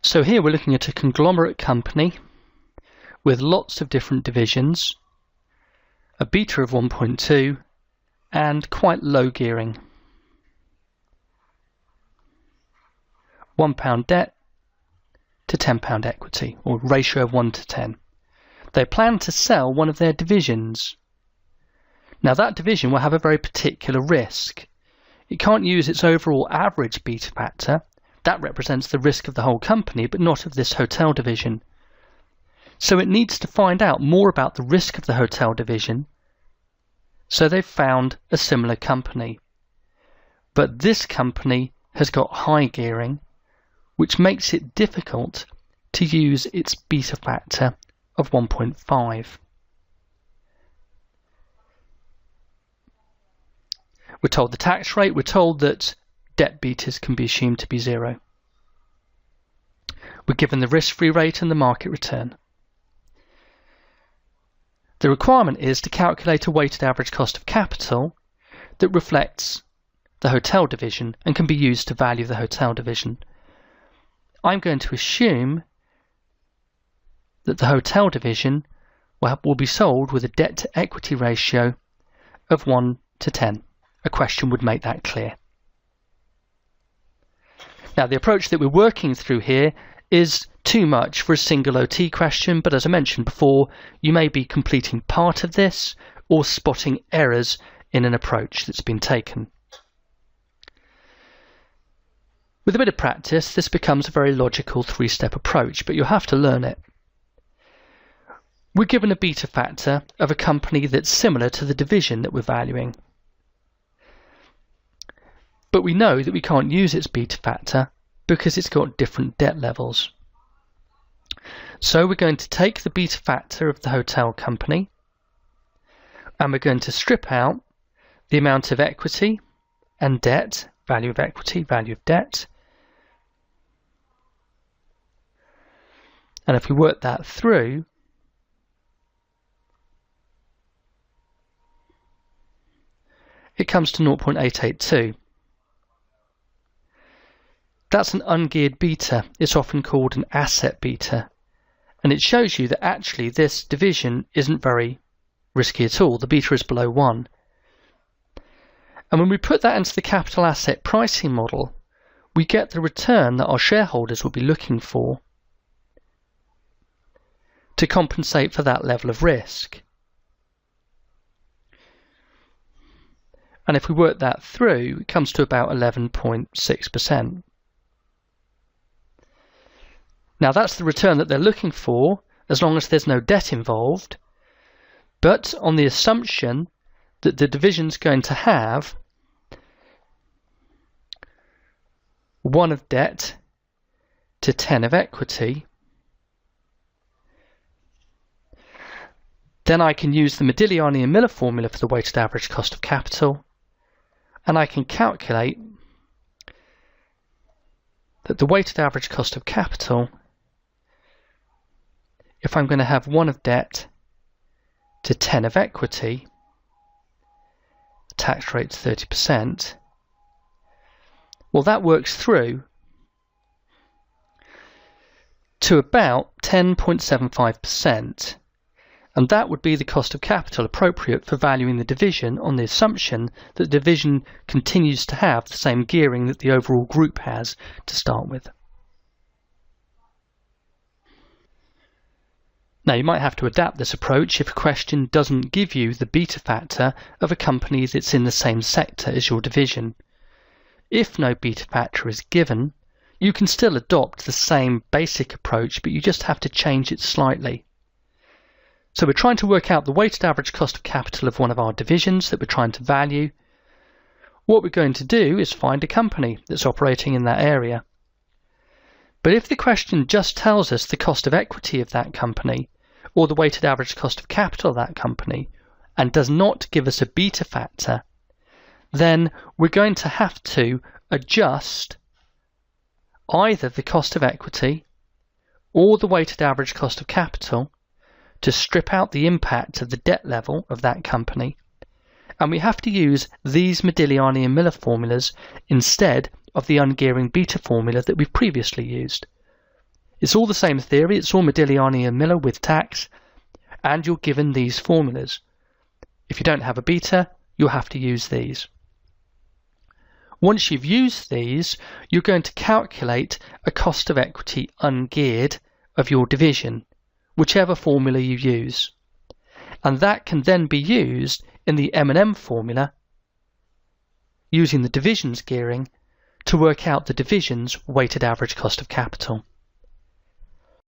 So here we're looking at a conglomerate company with lots of different divisions, a beta of 1.2 and quite low gearing. £1 debt to £10 equity, or ratio of 1 to 10. They plan to sell one of their divisions. Now that division will have a very particular risk. It can't use its overall average beta factor. That represents the risk of the whole company, but not of this hotel division. So it needs to find out more about the risk of the hotel division. So they've found a similar company. But this company has got high gearing, which makes it difficult to use its beta factor of 1.5. We're told the tax rate, we're told that debt betas can be assumed to be 0. We're given the risk-free rate and the market return. The requirement is to calculate a weighted average cost of capital that reflects the hotel division and can be used to value the hotel division. I'm going to assume that the hotel division will be sold with a debt to equity ratio of 1 to 10. A question would make that clear. Now the approach that we're working through here is too much for a single OT question, but as I mentioned before, you may be completing part of this or spotting errors in an approach that's been taken. With a bit of practice, this becomes a very logical 3-step approach, but you'll have to learn it. We're given a beta factor of a company that's similar to the division that we're valuing. But we know that we can't use its beta factor because it's got different debt levels. So we're going to take the beta factor of the hotel company and we're going to strip out the amount of equity and debt, value of equity, value of debt. And if we work that through, it comes to 0.882. That's an ungeared beta. It's often called an asset beta. And it shows you that actually this division isn't very risky at all. The beta is below 1. And when we put that into the capital asset pricing model, we get the return that our shareholders will be looking for to compensate for that level of risk. And if we work that through, it comes to about 11.6%. Now that's the return that they're looking for, as long as there's no debt involved, but on the assumption that the division's going to have 1 of debt to 10 of equity, then I can use the Modigliani and Miller formula for the weighted average cost of capital, and I can calculate that the weighted average cost of capital, if I'm going to have 1 of debt to 10 of equity, the tax rate's 30%, well that works through to about 10.75%. And that would be the cost of capital appropriate for valuing the division on the assumption that the division continues to have the same gearing that the overall group has to start with. Now you might have to adapt this approach if a question doesn't give you the beta factor of a company that's in the same sector as your division. If no beta factor is given, you can still adopt the same basic approach, but you just have to change it slightly. So we're trying to work out the weighted average cost of capital of one of our divisions that we're trying to value. What we're going to do is find a company that's operating in that area. But if the question just tells us the cost of equity of that company or the weighted average cost of capital of that company and does not give us a beta factor, then we're going to have to adjust either the cost of equity or the weighted average cost of capital to strip out the impact of the debt level of that company. And we have to use these Modigliani and Miller formulas instead of the ungearing beta formula that we've previously used. It's all the same theory, it's all Modigliani and Miller with tax, and you're given these formulas. If you don't have a beta, you'll have to use these. Once you've used these, you're going to calculate a cost of equity ungeared of your division, whichever formula you use. And that can then be used in the M&M formula using the divisions gearing to work out the division's weighted average cost of capital.